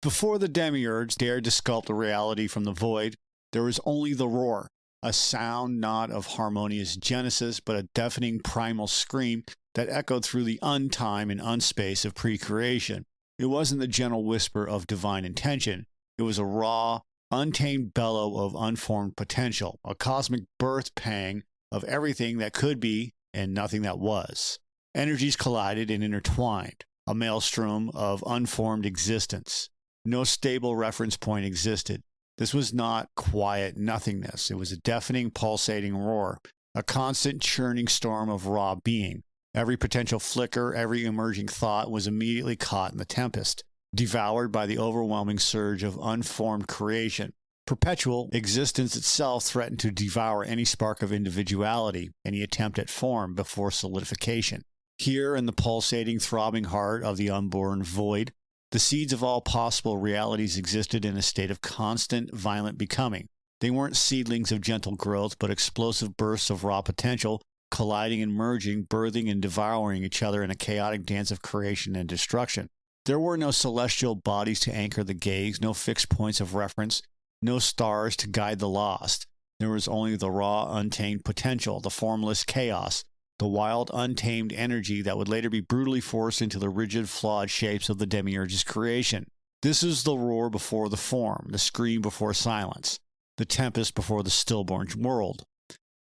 Before the Demiurge dared to sculpt the reality from the void, there was only the roar, a sound not of harmonious genesis, but a deafening primal scream that echoed through the untime and unspace of pre-creation. It wasn't the gentle whisper of divine intention. It was a raw, untamed bellow of unformed potential, a cosmic birth pang of everything that could be and nothing that was. Energies collided and intertwined, a maelstrom of unformed existence. No stable reference point existed. This was not quiet nothingness. It was a deafening, pulsating roar, a constant churning storm of raw being. Every potential flicker, every emerging thought was immediately caught in the tempest, devoured by the overwhelming surge of unformed creation. Perpetual existence itself threatened to devour any spark of individuality, any attempt at form before solidification. Here, in the pulsating, throbbing heart of the unborn void, the seeds of all possible realities existed in a state of constant, violent becoming. They weren't seedlings of gentle growth, but explosive bursts of raw potential, colliding and merging, birthing and devouring each other in a chaotic dance of creation and destruction. There were no celestial bodies to anchor the gaze, no fixed points of reference, no stars to guide the lost. There was only the raw, untamed potential, the formless chaos, the wild, untamed energy that would later be brutally forced into the rigid, flawed shapes of the Demiurge's creation. This is the roar before the form, the scream before silence, the tempest before the stillborn world.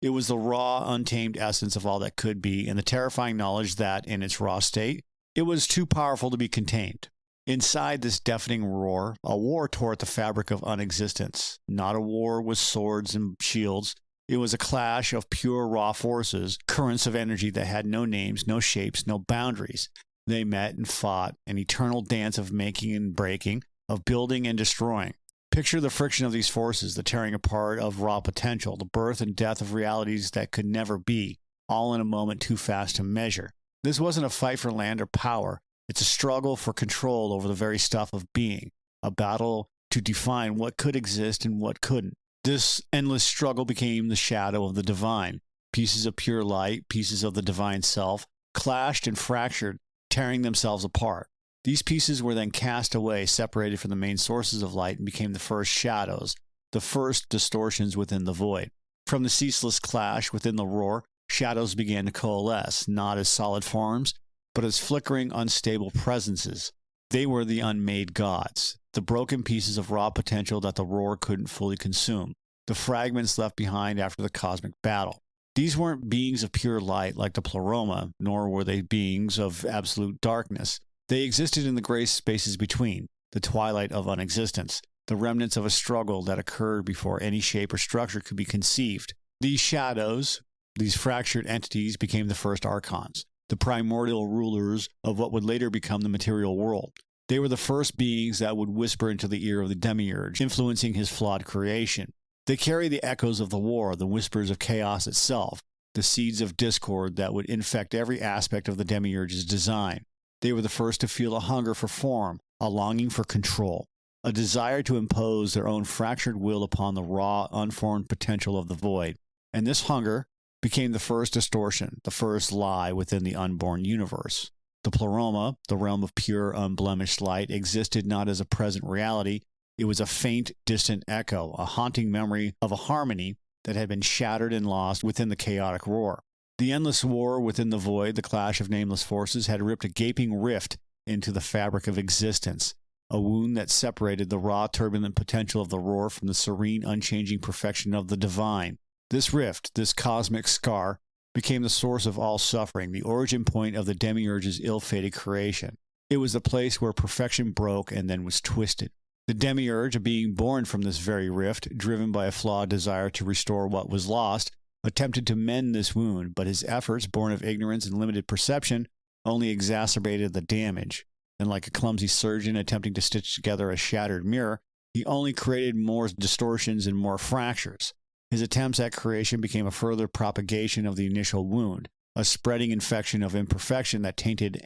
It was the raw, untamed essence of all that could be, and the terrifying knowledge that, in its raw state, it was too powerful to be contained. Inside this deafening roar, a war tore at the fabric of unexistence. Not a war with swords and shields. It was a clash of pure raw forces, currents of energy that had no names, no shapes, no boundaries. They met and fought, an eternal dance of making and breaking, of building and destroying. Picture the friction of these forces, the tearing apart of raw potential, the birth and death of realities that could never be, all in a moment too fast to measure. This wasn't a fight for land or power. It's a struggle for control over the very stuff of being, a battle to define what could exist and what couldn't. This endless struggle became the shadow of the divine. Pieces of pure light, pieces of the divine self, clashed and fractured, tearing themselves apart. These pieces were then cast away, separated from the main sources of light, and became the first shadows, the first distortions within the void. From the ceaseless clash within the roar, shadows began to coalesce, not as solid forms, but as flickering, unstable presences. They were the unmade gods, the broken pieces of raw potential that the roar couldn't fully consume, the fragments left behind after the cosmic battle. These weren't beings of pure light like the pleroma, nor were they beings of absolute darkness. They existed in the gray spaces between, the twilight of unexistence, the remnants of a struggle that occurred before any shape or structure could be conceived. These shadows, these fractured entities, became the first archons, the primordial rulers of what would later become the material world. They were the first beings that would whisper into the ear of the Demiurge, influencing his flawed creation. They carry the echoes of the war, the whispers of chaos itself, the seeds of discord that would infect every aspect of the Demiurge's design. They were the first to feel a hunger for form, a longing for control, a desire to impose their own fractured will upon the raw, unformed potential of the void. And this hunger became the first distortion, the first lie within the unborn universe. The pleroma, the realm of pure, unblemished light, existed not as a present reality. It was a faint, distant echo, a haunting memory of a harmony that had been shattered and lost within the chaotic roar. The endless war within the void, the clash of nameless forces, had ripped a gaping rift into the fabric of existence, a wound that separated the raw, turbulent potential of the roar from the serene, unchanging perfection of the divine. This rift, this cosmic scar, became the source of all suffering, the origin point of the Demiurge's ill-fated creation. It was the place where perfection broke and then was twisted. The Demiurge, a being born from this very rift, driven by a flawed desire to restore what was lost, attempted to mend this wound, but his efforts, born of ignorance and limited perception, only exacerbated the damage. And like a clumsy surgeon attempting to stitch together a shattered mirror, he only created more distortions and more fractures. His attempts at creation became a further propagation of the initial wound, a spreading infection of imperfection that tainted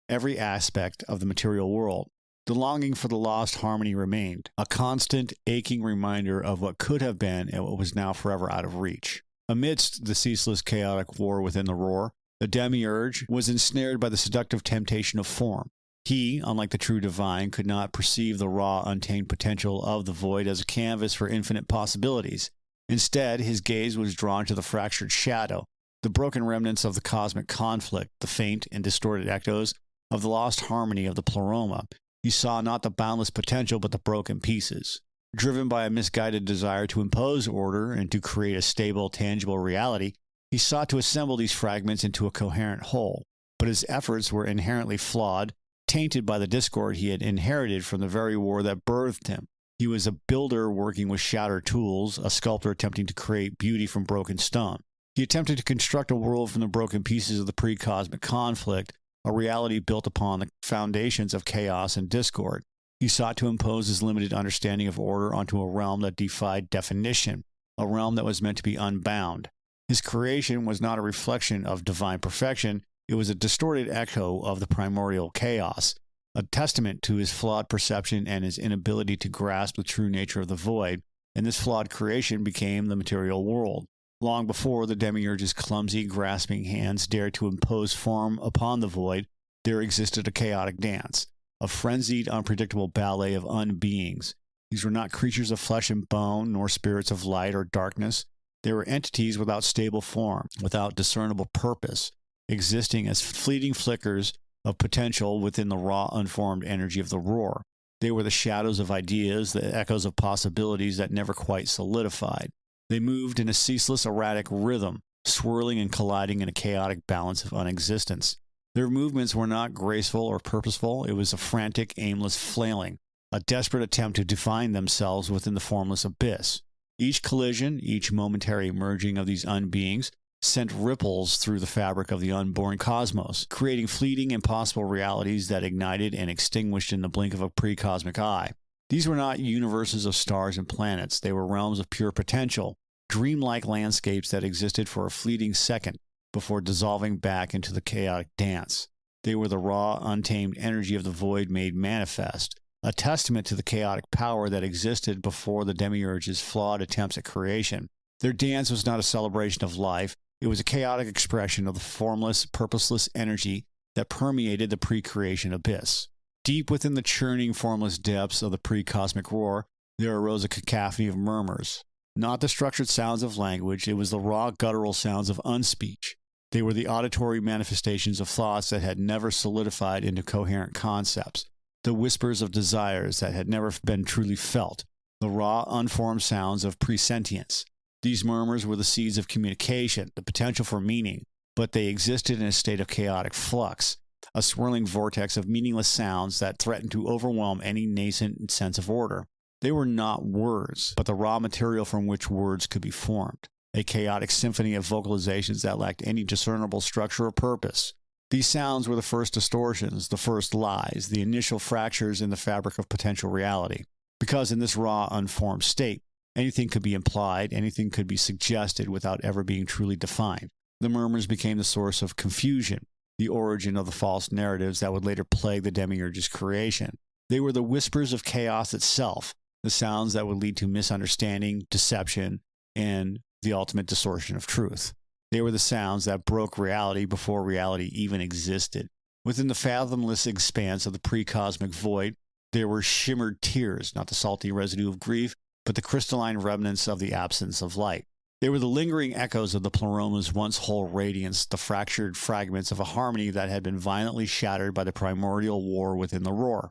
every aspect of the material world. The longing for the lost harmony remained, a constant, aching reminder of what could have been and what was now forever out of reach. Amidst the ceaseless chaotic war within the roar, the Demiurge was ensnared by the seductive temptation of form. He, unlike the true divine, could not perceive the raw, untamed potential of the void as a canvas for infinite possibilities. Instead, his gaze was drawn to the fractured shadow, the broken remnants of the cosmic conflict, the faint and distorted echoes of the lost harmony of the pleroma. He saw not the boundless potential, but the broken pieces. Driven by a misguided desire to impose order and to create a stable, tangible reality, he sought to assemble these fragments into a coherent whole. But his efforts were inherently flawed, tainted by the discord he had inherited from the very war that birthed him. He was a builder working with shattered tools, a sculptor attempting to create beauty from broken stone. He attempted to construct a world from the broken pieces of the pre-cosmic conflict, a reality built upon the foundations of chaos and discord. He sought to impose his limited understanding of order onto a realm that defied definition, a realm that was meant to be unbound. His creation was not a reflection of divine perfection, it was a distorted echo of the primordial chaos, a testament to his flawed perception and his inability to grasp the true nature of the void, and this flawed creation became the material world. Long before the Demiurge's clumsy, grasping hands dared to impose form upon the void, there existed a chaotic dance, a frenzied, unpredictable ballet of unbeings. These were not creatures of flesh and bone, nor spirits of light or darkness. They were entities without stable form, without discernible purpose, existing as fleeting flickers of potential within the raw, unformed energy of the roar. They were the shadows of ideas, the echoes of possibilities that never quite solidified. They moved in a ceaseless, erratic rhythm, swirling and colliding in a chaotic balance of unexistence. Their movements were not graceful or purposeful. It was a frantic, aimless flailing, a desperate attempt to define themselves within the formless abyss. Each collision, each momentary merging of these unbeings, sent ripples through the fabric of the unborn cosmos, creating fleeting, impossible realities that ignited and extinguished in the blink of a pre-cosmic eye. These were not universes of stars and planets. They were realms of pure potential, dreamlike landscapes that existed for a fleeting second before dissolving back into the chaotic dance. They were the raw, untamed energy of the void made manifest, a testament to the chaotic power that existed before the Demiurge's flawed attempts at creation. Their dance was not a celebration of life. It was a chaotic expression of the formless, purposeless energy that permeated the pre-creation abyss. Deep within the churning, formless depths of the pre-cosmic roar, there arose a cacophony of murmurs. Not the structured sounds of language, it was the raw, guttural sounds of unspeech. They were the auditory manifestations of thoughts that had never solidified into coherent concepts, the whispers of desires that had never been truly felt, the raw, unformed sounds of presentience. These murmurs were the seeds of communication, the potential for meaning, but they existed in a state of chaotic flux, a swirling vortex of meaningless sounds that threatened to overwhelm any nascent sense of order. They were not words, but the raw material from which words could be formed, a chaotic symphony of vocalizations that lacked any discernible structure or purpose. These sounds were the first distortions, the first lies, the initial fractures in the fabric of potential reality. Because in this raw, unformed state, anything could be implied, anything could be suggested without ever being truly defined. The murmurs became the source of confusion, the origin of the false narratives that would later plague the Demiurge's creation. They were the whispers of chaos itself, the sounds that would lead to misunderstanding, deception, and the ultimate distortion of truth. They were the sounds that broke reality before reality even existed. Within the fathomless expanse of the pre-cosmic void, there were shimmered tears, not the salty residue of grief, but the crystalline remnants of the absence of light. They were the lingering echoes of the pleroma's once whole radiance, the fractured fragments of a harmony that had been violently shattered by the primordial war within the roar.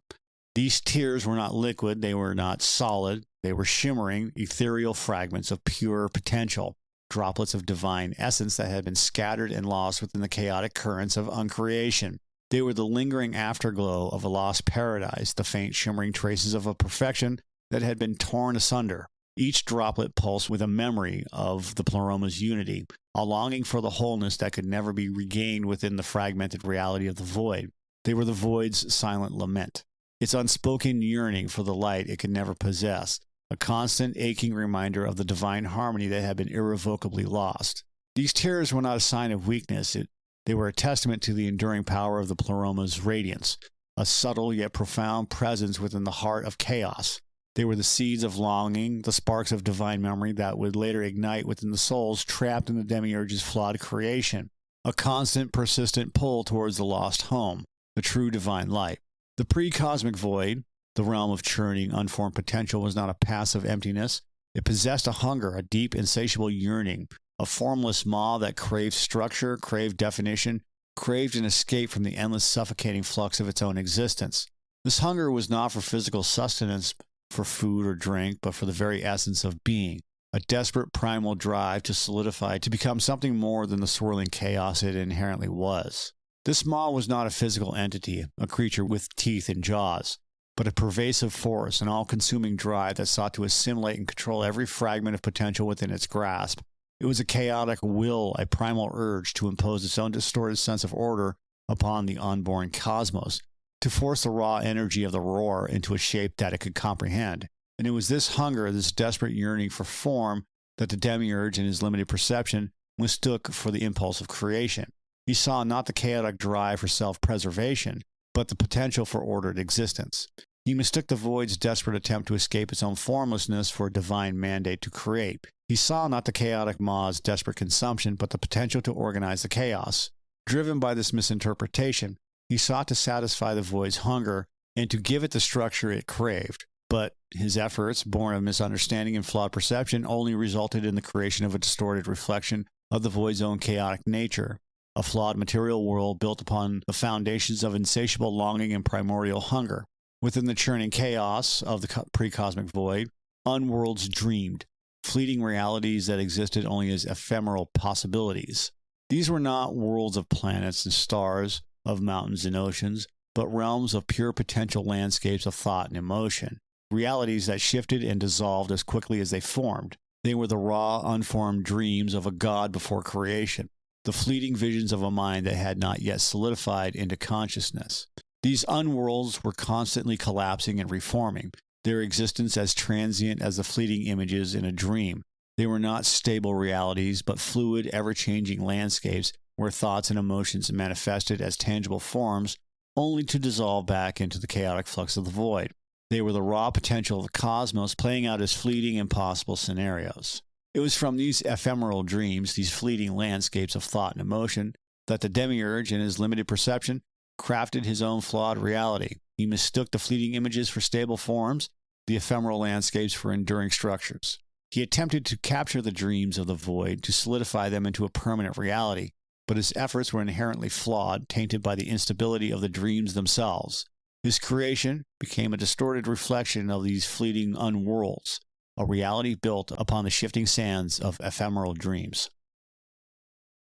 These tears were not liquid, they were not solid, they were shimmering, ethereal fragments of pure potential, droplets of divine essence that had been scattered and lost within the chaotic currents of uncreation. They were the lingering afterglow of a lost paradise, the faint shimmering traces of a perfection that had been torn asunder. Each droplet pulsed with a memory of the pleroma's unity, a longing for the wholeness that could never be regained within the fragmented reality of the void. They were the void's silent lament, its unspoken yearning for the light it could never possess, a constant aching reminder of the divine harmony that had been irrevocably lost. These tears were not a sign of weakness. They were a testament to the enduring power of the pleroma's radiance, a subtle yet profound presence within the heart of chaos. They were the seeds of longing, the sparks of divine memory that would later ignite within the souls trapped in the Demiurge's flawed creation, a constant, persistent pull towards the lost home, the true divine light. The pre-cosmic void, the realm of churning, unformed potential, was not a passive emptiness. It possessed a hunger, a deep, insatiable yearning, a formless maw that craved structure, craved definition, craved an escape from the endless suffocating flux of its own existence. This hunger was not for physical sustenance, for food or drink, but for the very essence of being, a desperate primal drive to solidify, to become something more than the swirling chaos it inherently was. This maw was not a physical entity, a creature with teeth and jaws, but a pervasive force, an all-consuming drive that sought to assimilate and control every fragment of potential within its grasp. It was a chaotic will, a primal urge to impose its own distorted sense of order upon the unborn cosmos, to force the raw energy of the roar into a shape that it could comprehend. And it was this hunger, this desperate yearning for form, that the Demiurge, in his limited perception, mistook for the impulse of creation. He saw not the chaotic drive for self-preservation, but the potential for ordered existence. He mistook the void's desperate attempt to escape its own formlessness for a divine mandate to create. He saw not the chaotic maw's desperate consumption, but the potential to organize the chaos. Driven by this misinterpretation, he sought to satisfy the void's hunger and to give it the structure it craved. But his efforts, born of misunderstanding and flawed perception, only resulted in the creation of a distorted reflection of the void's own chaotic nature, a flawed material world built upon the foundations of insatiable longing and primordial hunger. Within the churning chaos of the pre-cosmic void, unworlds dreamed, fleeting realities that existed only as ephemeral possibilities. These were not worlds of planets and stars, of mountains and oceans, but realms of pure potential landscapes of thought and emotion, realities that shifted and dissolved as quickly as they formed. They were the raw, unformed dreams of a god before creation, the fleeting visions of a mind that had not yet solidified into consciousness. These unworlds were constantly collapsing and reforming, their existence as transient as the fleeting images in a dream. They were not stable realities, but fluid, ever-changing landscapes where thoughts and emotions manifested as tangible forms, only to dissolve back into the chaotic flux of the void. They were the raw potential of the cosmos playing out as fleeting, impossible scenarios. It was from these ephemeral dreams, these fleeting landscapes of thought and emotion, that the Demiurge, in his limited perception, crafted his own flawed reality. He mistook the fleeting images for stable forms, the ephemeral landscapes for enduring structures. He attempted to capture the dreams of the void, to solidify them into a permanent reality, but his efforts were inherently flawed, tainted by the instability of the dreams themselves. His creation became a distorted reflection of these fleeting unworlds, a reality built upon the shifting sands of ephemeral dreams.